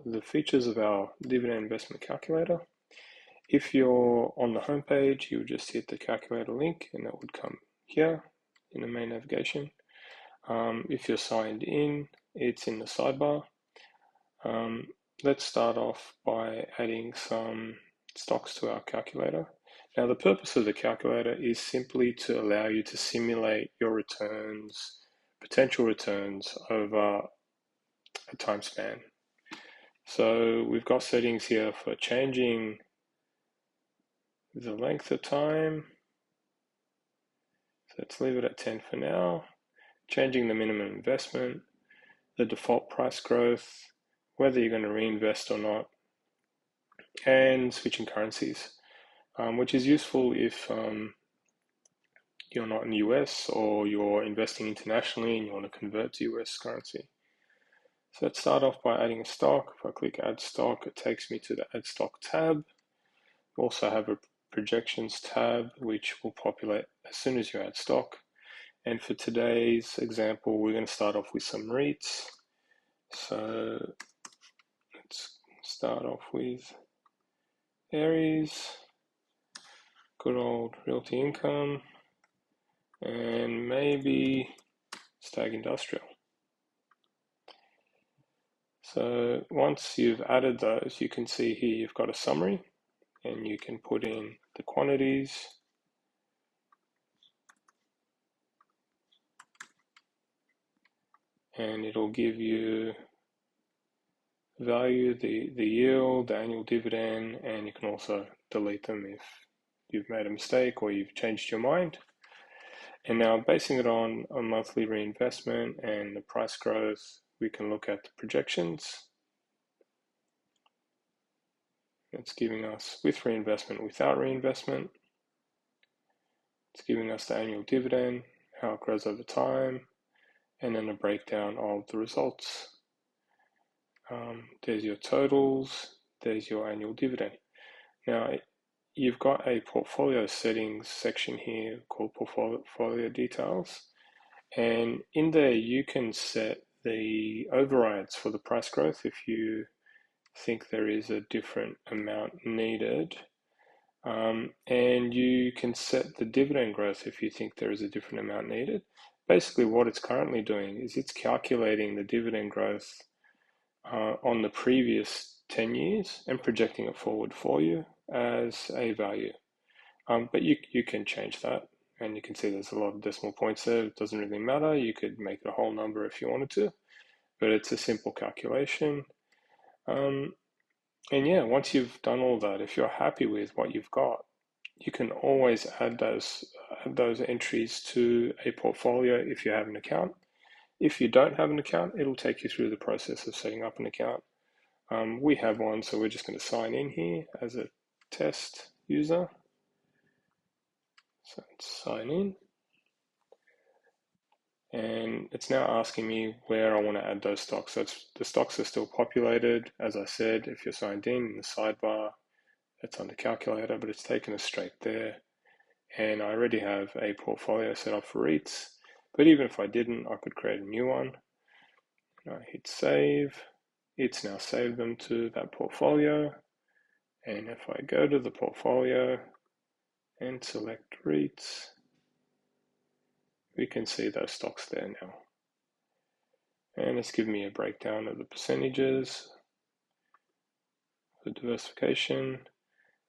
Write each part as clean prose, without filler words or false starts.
the features of our dividend investment calculator. If you're on the home page, you would just hit the calculator link and that would come here in the main navigation. If you're signed in, it's in the sidebar. Let's start off by adding some stocks to our calculator. Now, the purpose of the calculator is simply to allow you to simulate your returns, potential returns over a time span. So we've got settings here for changing the length of time. So let's leave it at 10 for now. Changing the minimum investment, the default price growth, whether you're going to reinvest or not, and switching currencies, which is useful if you're not in the US or you're investing internationally and you want to convert to US currency. So let's start off by adding a stock. If I click add stock, it takes me to the add stock tab. We also have a projections tab, which will populate as soon as you add stock. And for today's example, we're going to start off with some REITs. So let's start off with Aries, good old Realty Income, and maybe Stag Industrial. So once you've added those, you can see here you've got a summary and you can put in the quantities. And it'll give you value, the yield, the annual dividend, and you can also delete them if you've made a mistake or you've changed your mind. And now basing it on a monthly reinvestment and the price growth, we can look at the projections. It's giving us with reinvestment, without reinvestment. It's giving us the annual dividend, how it grows over time, and then a breakdown of the results. There's your totals, there's your annual dividend. Now, you've got a portfolio settings section here called portfolio details. And in there, you can set the overrides for the price growth if you think there is a different amount needed. And you can set the dividend growth if you think there is a different amount needed. Basically, what it's currently doing is it's calculating the dividend growth on the previous 10 years and projecting it forward for you as a value. But you can change that, and you can see there's a lot of decimal points there. It doesn't really matter. You could make it a whole number if you wanted to, but it's a simple calculation. And yeah, once you've done all that, if you're happy with what you've got, you can always add those entries to a portfolio if you have an account. If you don't have an account, it'll take you through the process of setting up an account. We have one, so we're just going to sign in here as a test user. So let's sign in. And it's now asking me where I want to add those stocks. So the stocks are still populated. As I said, if you're signed in the sidebar, it's under calculator, but it's taken us straight there. And I already have a portfolio set up for REITs. But even if I didn't, I could create a new one. And I hit save. It's now saved them to that portfolio. And if I go to the portfolio and select REITs, we can see those stocks there now. And it's giving me a breakdown of the percentages, the diversification,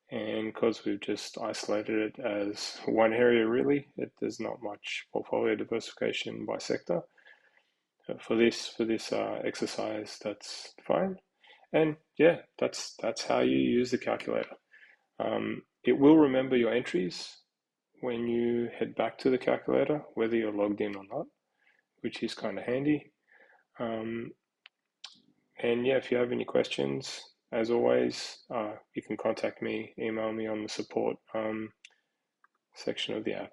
and because we've just isolated it as one area really, there's not much portfolio diversification by sector. For this exercise, that's fine. And yeah, that's how you use the calculator. It will remember your entries when you head back to the calculator, whether you're logged in or not, which is kind of handy. And yeah, if you have any questions, as always, you can contact me, email me on the support section of the app.